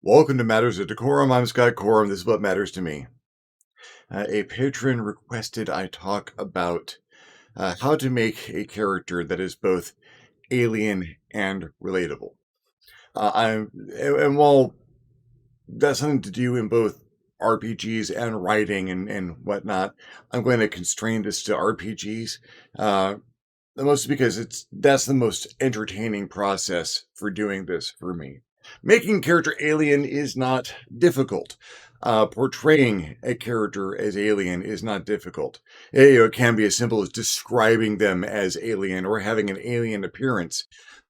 Welcome to Matters of Decorum. I'm Scott Corum. This is what matters to me. A patron requested I talk about how to make a character that is both alien and relatable. And while that's something to do in both RPGs and writing and whatnot, I'm going to constrain this to RPGs. Mostly because that's the most entertaining process for doing this for me. Making character alien is not difficult. Portraying a character as alien is not difficult. It can be as simple as describing them as alien or having an alien appearance,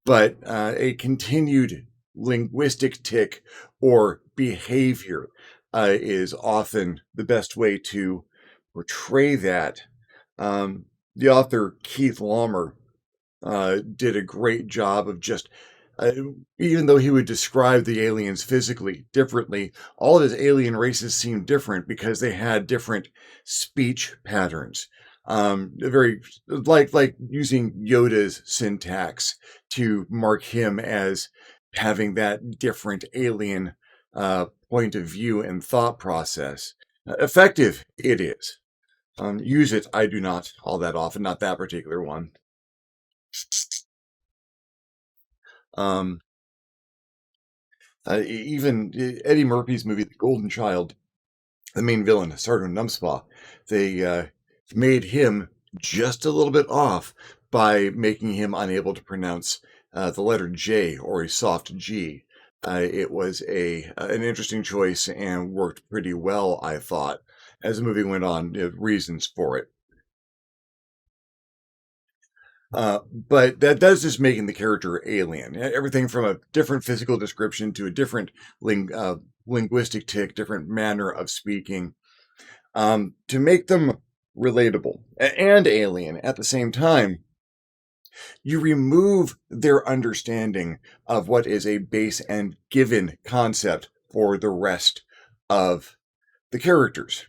but a continued linguistic tick or behavior is often the best way to portray that. The author Keith Laumer did a great job of just, uh, even though he would describe the aliens physically differently, all of his alien races seemed different because they had different speech patterns. Very like using Yoda's syntax to mark him as having that different alien point of view and thought process. Effective it is. Use it, I do not all that often, not that particular one. Um, Even Eddie Murphy's movie, The Golden Child, the main villain, Sergeant Numspaw, they made him just a little bit off by making him unable to pronounce the letter J or a soft G. It was an interesting choice and worked pretty well, I thought, as the movie went on. Reasons for it. But that does just making the character alien. Everything from a different physical description to a different linguistic tick, different manner of speaking, to make them relatable and alien at the same time. You remove their understanding of what is a base and given concept for the rest of the characters.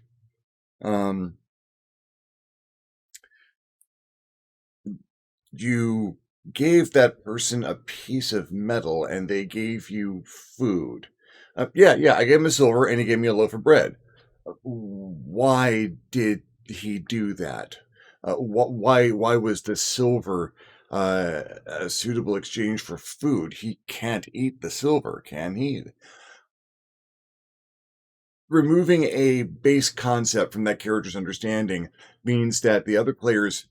Um, you gave that person a piece of metal and they gave you food. Yeah, I gave him a silver and he gave me a loaf of bread. Why did he do that? Why was the silver a suitable exchange for food? He can't eat the silver, can he? Removing a base concept from that character's understanding means that the other players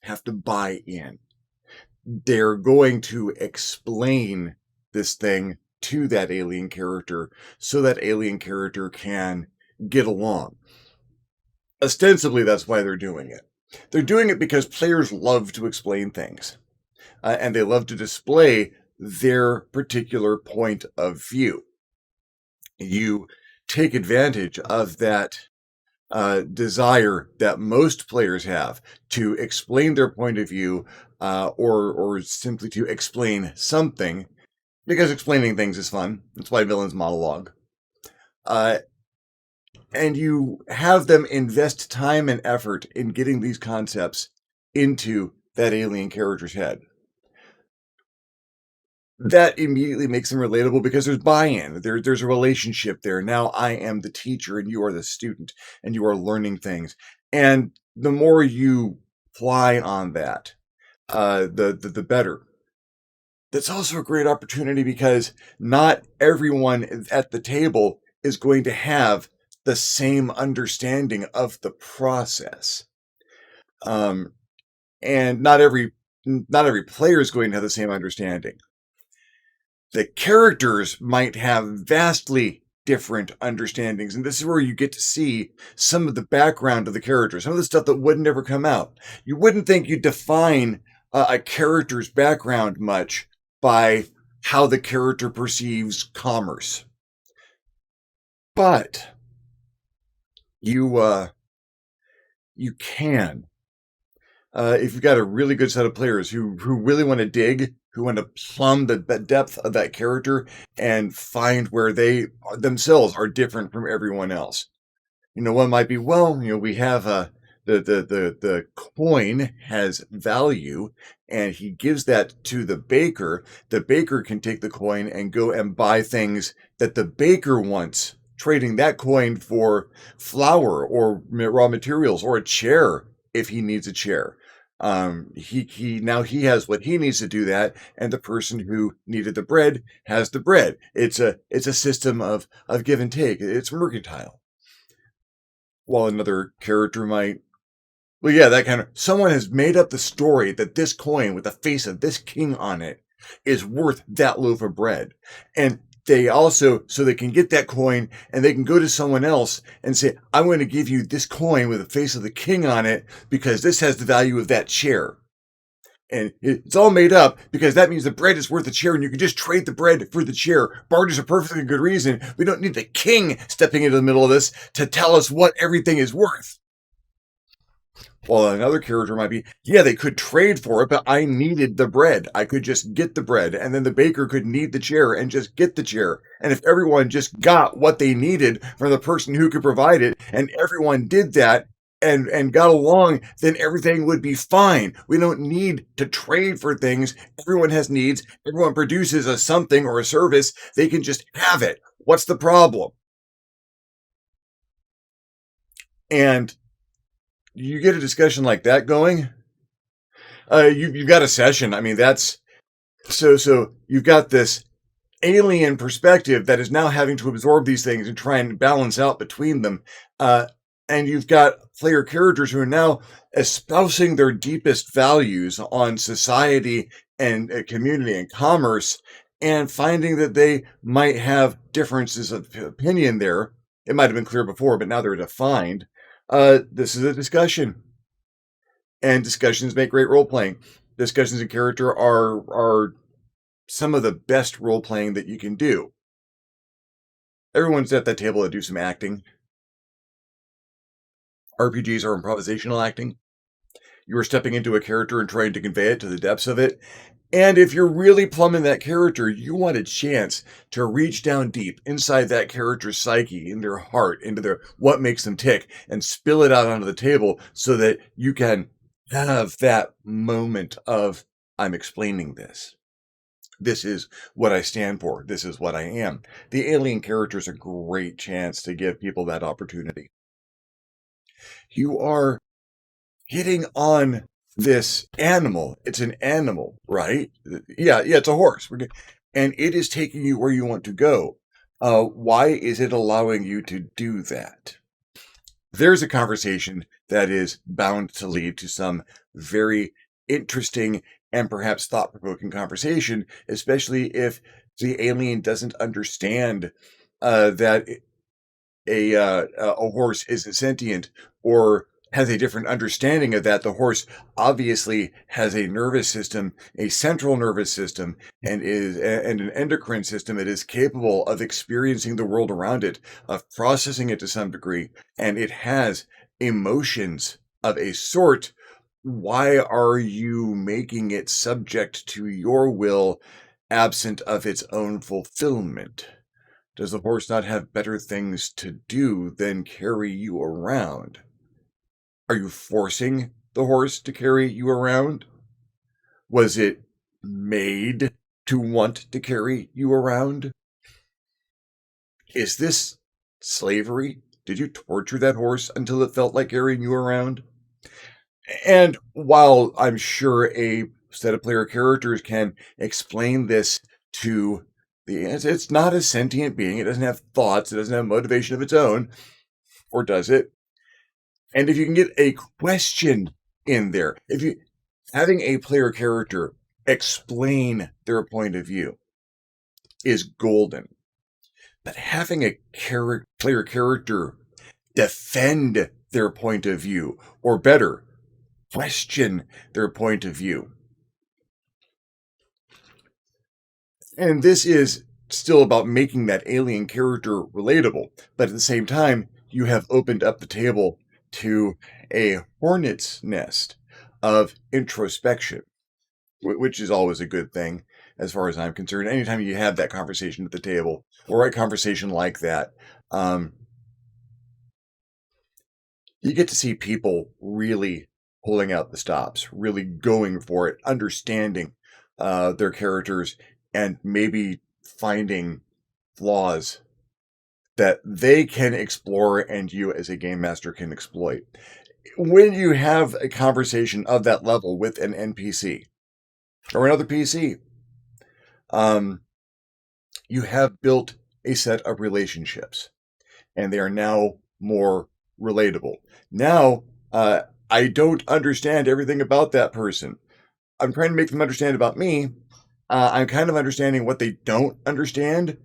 have to buy in. They're going to explain this thing to that alien character so that alien character can get along. Ostensibly, that's why they're doing it. They're doing it because players love to explain things, and they love to display their particular point of view. You take advantage of that desire that most players have to explain their point of view, or simply to explain something, because explaining things is fun. That's why villains monologue. And you have them invest time and effort in getting these concepts into that alien character's head. That immediately makes them relatable because there's buy-in. There's a relationship there. Now I am the teacher and you are the student and you are learning things. And the more you ply on that, the better. That's also a great opportunity because not everyone at the table is going to have the same understanding of the process. Um, and not every player is going to have the same understanding. The characters might have vastly different understandings. And this is where you get to see some of the background of the character, some of the stuff that would never come out. You wouldn't think you'd define a character's background much by how the character perceives commerce. But you can. If you've got a really good set of players who really want to dig, who want to plumb the depth of that character and find where they themselves are different from everyone else. One might be, well, we have The coin has value, and he gives that to the baker. The baker can take the coin and go and buy things that the baker wants, trading that coin for flour or raw materials or a chair if he needs a chair. He now he has what he needs to do that, and the person who needed the bread has the bread. It's a system of give and take. It's mercantile. While another character might, well, yeah, that kind of, someone has made up the story that this coin with the face of this king on it is worth that loaf of bread. And they also, so they can get that coin and they can go to someone else and say, I'm going to give you this coin with the face of the king on it because this has the value of that chair. And it's all made up because that means the bread is worth the chair and you can just trade the bread for the chair. Barter's a perfectly good reason. We don't need the king stepping into the middle of this to tell us what everything is worth. While another character might be, yeah, they could trade for it, but I needed the bread. I could just get the bread. And then the baker could need the chair and just get the chair. And if everyone just got what they needed from the person who could provide it, and everyone did that and got along, then everything would be fine. We don't need to trade for things. Everyone has needs. Everyone produces a something or a service. They can just have it. What's the problem? And you get a discussion like that going, you've got a session. I mean, that's so you've got this alien perspective that is now having to absorb these things and try and balance out between them. Uh, and you've got player characters who are now espousing their deepest values on society and community and commerce, and finding that they might have differences of opinion there. It might have been clear before, but now they're defined. This is a discussion, and discussions make great role playing. Discussions in character are some of the best role playing that you can do. Everyone's at that table to do some acting. RPGs are improvisational acting. You are stepping into a character and trying to convey it to the depths of it. And if you're really plumbing that character, you want a chance to reach down deep inside that character's psyche, in their heart, into their what makes them tick, and spill it out onto the table so that you can have that moment of, I'm explaining this. This is what I stand for. This is what I am. The alien character is a great chance to give people that opportunity. You are hitting on this animal. It's an animal, right? Yeah, it's a horse. And it is taking you where you want to go. Why is it allowing you to do that? There's a conversation that is bound to lead to some very interesting and perhaps thought-provoking conversation, especially if the alien doesn't understand that a horse isn't sentient, or has a different understanding of that. The horse obviously has a nervous system, a central nervous system, and an endocrine system that is capable of experiencing the world around it, of processing it to some degree, and it has emotions of a sort. Why are you making it subject to your will, absent of its own fulfillment? Does the horse not have better things to do than carry you around? Are you forcing the horse to carry you around? Was it made to want to carry you around? Is this slavery? Did you torture that horse until it felt like carrying you around? And while I'm sure a set of player characters can explain this to it's not a sentient being. It doesn't have thoughts. It doesn't have motivation of its own, or does it? And if you can get a question in there, if you having a player character explain their point of view is golden. But having a player character defend their point of view, or better, question their point of view. And this is still about making that alien character relatable, but at the same time, you have opened up the table to a hornet's nest of introspection, which is always a good thing as far as I'm concerned. Anytime you have that conversation at the table, or a conversation like that, You get to see people really pulling out the stops, really going for it, understanding their characters, and maybe finding flaws that they can explore and you as a game master can exploit. When you have a conversation of that level with an NPC or another PC, um, you have built a set of relationships and they are now more relatable. Now, I don't understand everything about that person. I'm trying to make them understand about me. I'm kind of understanding what they don't understand,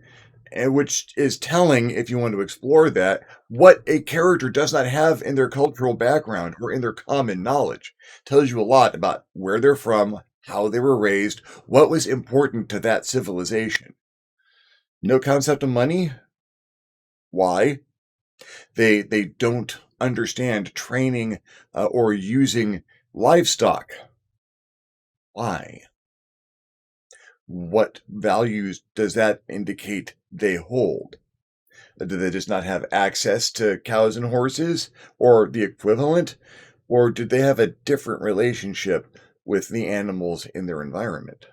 and which is telling if you want to explore that what a character does not have in their cultural background or in their common knowledge tells you a lot about where they're from, how they were raised, what was important to that civilization. No concept of money. Why? They don't understand training or using livestock. Why? What values does that indicate they hold? Do they just not have access to cows and horses or the equivalent? Or do they have a different relationship with the animals in their environment?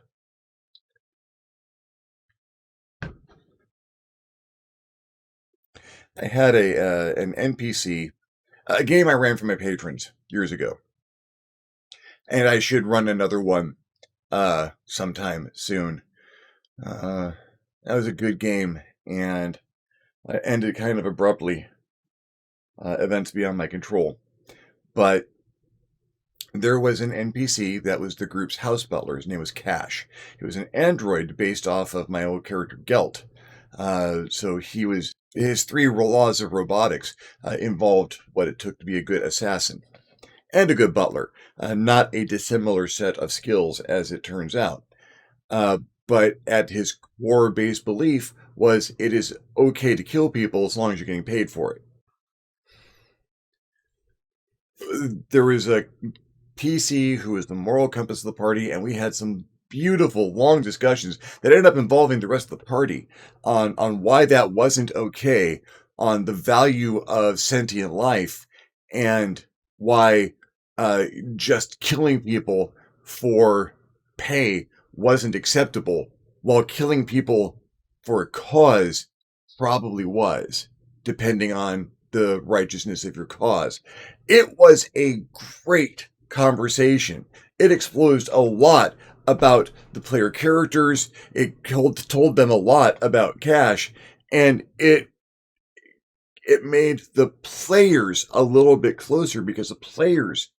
I had an NPC, a game I ran for my patrons years ago, and I should run another one sometime soon. Uh, that was a good game, and I ended kind of abruptly. Events beyond my control. But there was an NPC that was the group's house butler. His name was Cash. He was an android based off of my old character Gelt. So he was his three laws of robotics involved what it took to be a good assassin and a good butler. Not a dissimilar set of skills, as it turns out. Uh, but at his core base belief was it is okay to kill people as long as you're getting paid for it. There was a PC who was the moral compass of the party, and we had some beautiful long discussions that ended up involving the rest of the party on why that wasn't okay, on the value of sentient life, and why uh, just killing people for pay wasn't acceptable, while killing people for a cause probably was, depending on the righteousness of your cause. It was a great conversation. It exposed a lot about the player characters. It told them a lot about Cash, and it made the players a little bit closer because the players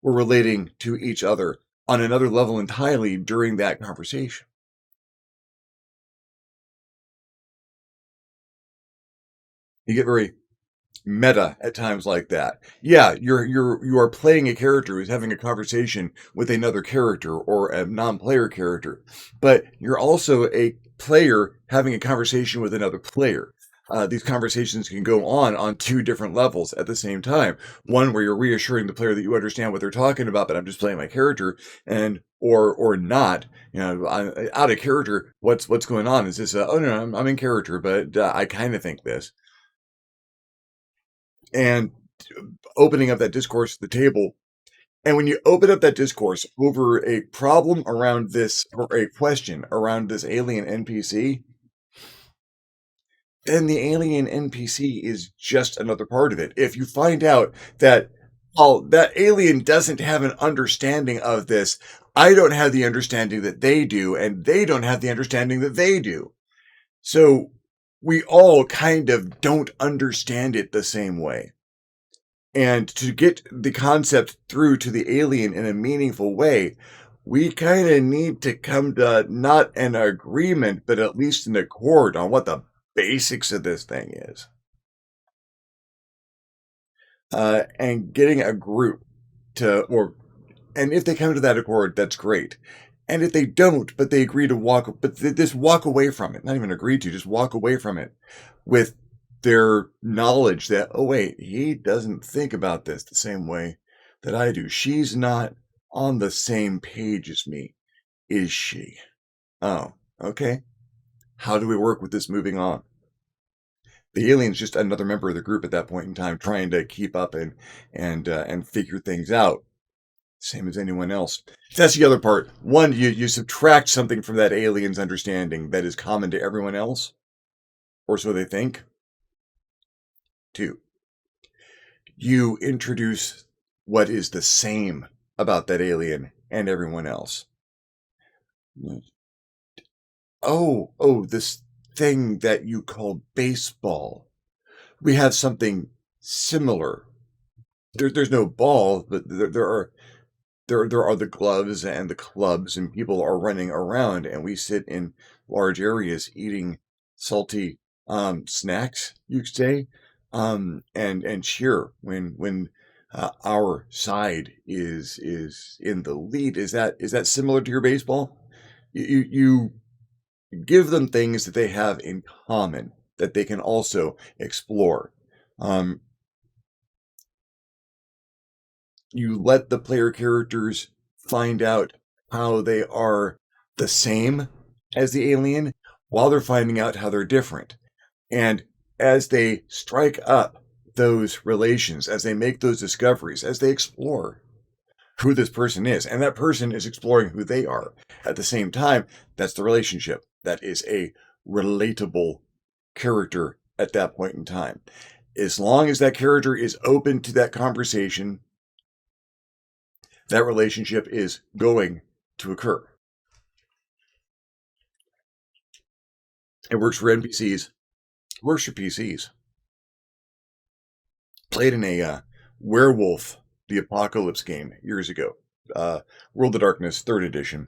were relating to each other on another level entirely during that conversation. You get very meta at times like that. Yeah, you are playing a character who's having a conversation with another character or a non-player character, but you're also a player having a conversation with another player. These conversations can go on two different levels at the same time. One where you're reassuring the player that you understand what they're talking about, but I'm just playing my character, and or not. You know, I'm out of character. What's going on? Is this? Oh no, I'm in character, but I kind of think this. And opening up that discourse at the table. And when you open up that discourse over a problem around this or a question around this alien NPC, then the alien NPC is just another part of it. If you find out that, oh, that alien doesn't have an understanding of this, I don't have the understanding that they do, and they don't have the understanding that they do. So we all kind of don't understand it the same way. And to get the concept through to the alien in a meaningful way, we kind of need to come to not an agreement, but at least an accord on what the basics of this thing is. And getting a group to, or, and if they come to that accord, that's great. And if they don't, but they agree to walk, but just walk away from it, not even agree to, just walk away from it with their knowledge that, oh, wait, he doesn't think about this the same way that I do. She's not on the same page as me, is she? Oh, okay. How do we work with this moving on? The alien's just another member of the group at that point in time, trying to keep up and figure things out, same as anyone else. That's the other part. One, you subtract something from that alien's understanding that is common to everyone else, or so they think. Two, you introduce what is the same about that alien and everyone else. Oh, this thing that you call baseball. We have something similar. There's no ball, but there are the gloves and the clubs, and people are running around, and we sit in large areas eating salty snacks, you could say, and cheer when our side is in the lead. Is that similar to your baseball? You give them things that they have in common that they can also explore. Um, you let the player characters find out how they are the same as the alien while they're finding out how they're different. And as they strike up those relations, as they make those discoveries, as they explore who this person is, and that person is exploring who they are at the same time, that's the relationship. That is a relatable character at that point in time. As long as that character is open to that conversation, that relationship is going to occur. It works for NPCs, works for PCs. Played in a werewolf, the apocalypse game years ago. World of Darkness, third edition.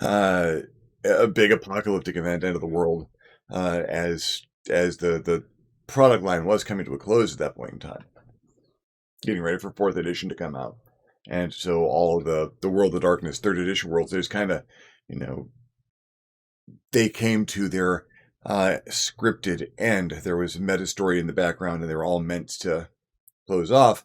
Uh, a big apocalyptic event, end of the world, as the product line was coming to a close at that point in time, getting ready for fourth edition to come out. And so all of the World of Darkness third edition worlds, there's kind of, you know, they came to their scripted end. There was a meta story in the background, and they were all meant to close off.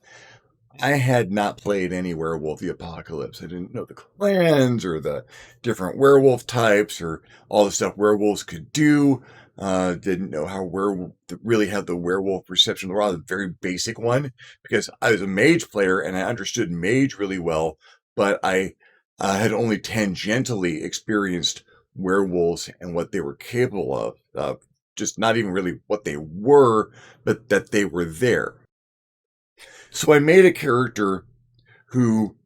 I had not played any Werewolf the Apocalypse. I didn't know the clans or the different werewolf types or all the stuff werewolves could do. Didn't know how werewolf really had the werewolf perception of the world, a very basic one, because I was a mage player and I understood mage really well, but I had only tangentially experienced werewolves and what they were capable of. Just not even really what they were, but that they were there. So I made a character who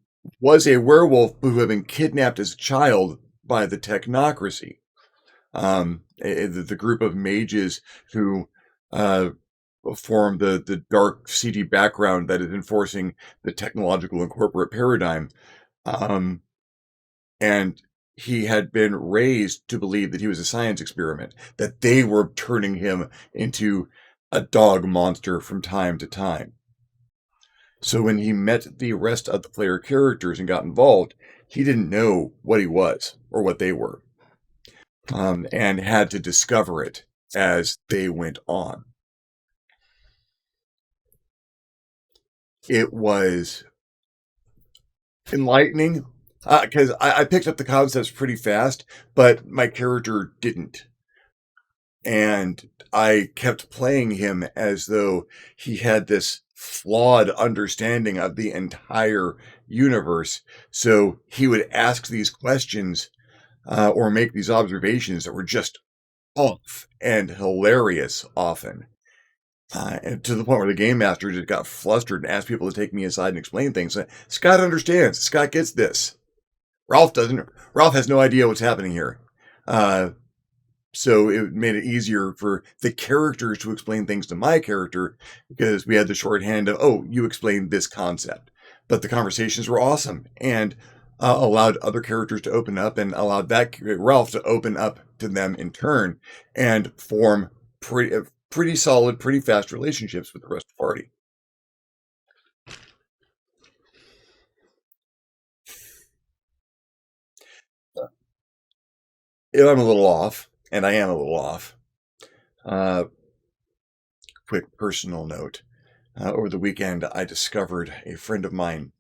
was a werewolf who had been kidnapped as a child by the technocracy. The group of mages who form the dark, seedy background that is enforcing the technological and corporate paradigm. And he had been raised to believe that he was a science experiment, that they were turning him into a dog monster from time to time. So when he met the rest of the player characters and got involved, he didn't know what he was or what they were, and had to discover it as they went on. It was enlightening because I picked up the concepts pretty fast, but my character didn't. And I kept playing him as though he had this flawed understanding of the entire universe. So he would ask these questions or make these observations that were just off and hilarious often. And to the point where the game master just got flustered and asked people to take me aside and explain things. Scott understands. Scott gets this. Ralph doesn't. Ralph has no idea what's happening here. So it made it easier for the characters to explain things to my character because we had the shorthand of, oh, you explained this concept. But the conversations were awesome and allowed other characters to open up and allowed that Ralph to open up to them in turn and form pretty solid, pretty fast relationships with the rest of the party. If I'm a little off, and I am a little off, uh, quick personal note. Over the weekend, I discovered a friend of mine,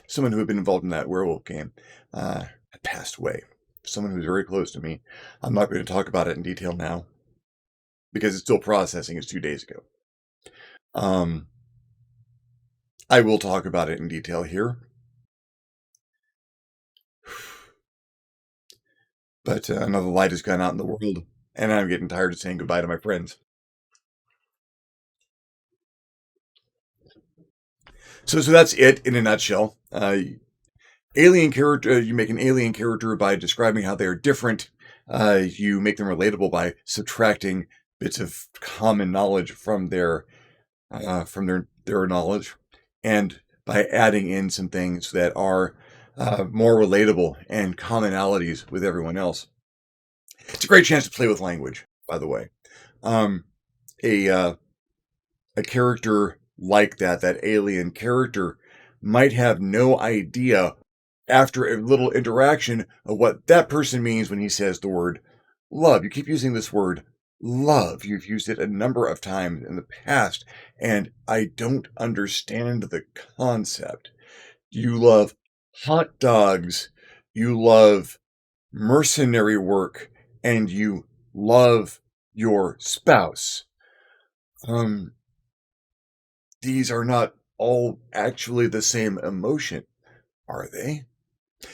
someone who had been involved in that werewolf game, had passed away. Someone who was very close to me. I'm not going to talk about it in detail now. because it's still processing. It's 2 days ago. Um, I will talk about it in detail here. But another light has gone out in the world, and I'm getting tired of saying goodbye to my friends. So that's it in a nutshell. Alien character, you make an alien character by describing how they are different. You make them relatable by subtracting bits of common knowledge from their knowledge, and by adding in some things that are more relatable and commonalities with everyone else. It's a great chance to play with language, by the way. Um, a a character like that alien character, might have no idea after a little interaction of what that person means when he says the word love. You keep using this word love. You've used it a number of times in the past, and I don't understand the concept. You love hot dogs, you love mercenary work, and you love your spouse. Um, these are not all actually the same emotion, are they?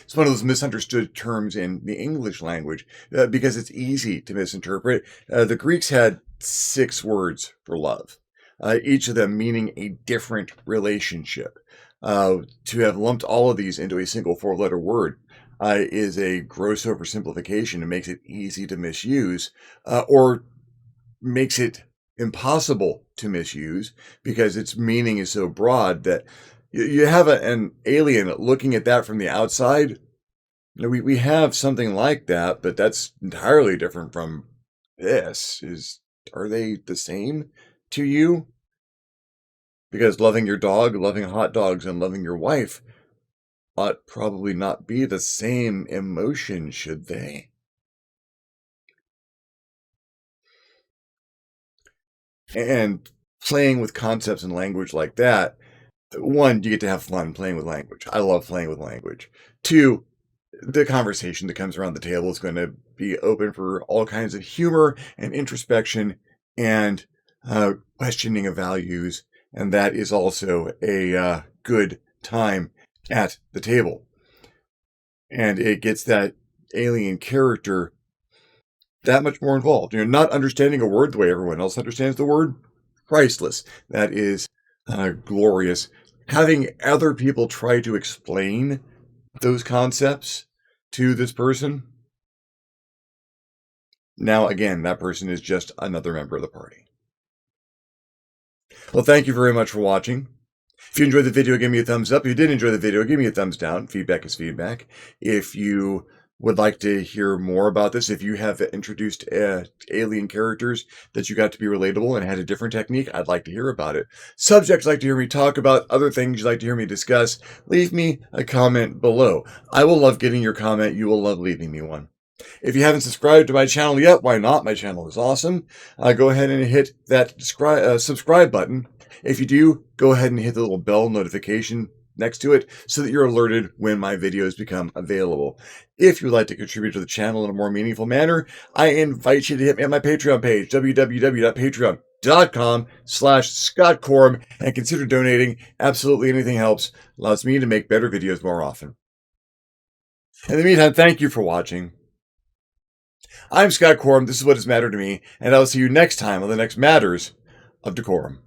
It's one of those misunderstood terms in the English language because it's easy to misinterpret. The Greeks had 6 words for love, each of them meaning a different relationship. To have lumped all of these into a single 4-letter word is a gross oversimplification and makes it easy to misuse, or makes it impossible to misuse because its meaning is so broad that you have an alien looking at that from the outside. We have something like that, but that's entirely different from this. Are they the same to you? Because loving your dog, loving hot dogs, and loving your wife ought probably not be the same emotion, should they? And playing with concepts and language like that, one, you get to have fun playing with language. I love playing with language. Two, the conversation that comes around the table is going to be open for all kinds of humor and introspection and questioning of values. And that is also a good time at the table. And it gets that alien character that much more involved. You're not understanding a word the way everyone else understands the word. Priceless. That is glorious. Having other people try to explain those concepts to this person. Now, again, that person is just another member of the party. Well, thank you very much for watching. If you enjoyed the video, give me a thumbs up. If you did enjoy the video, give me a thumbs down. Feedback is feedback. If you would like to hear more about this, if you have introduced alien characters that you got to be relatable and had a different technique, I'd like to hear about it. Subjects like to hear me talk about, other things you'd like to hear me discuss, leave me a comment below. I will love getting your comment. You will love leaving me one. If you haven't subscribed to my channel yet, why not? My channel is awesome. Go ahead and hit that subscribe button. If you do, go ahead and hit the little bell notification next to it so that you're alerted when my videos become available. If you'd like to contribute to the channel in a more meaningful manner, I invite you to hit me on my Patreon page, www.patreon.com/ScottCorum, and consider donating. Absolutely anything helps. Allows me to make better videos more often. In the meantime, thank you for watching. I'm Scott Corum. This is what has mattered to me, and I'll see you next time on the next Matters of DeCorum.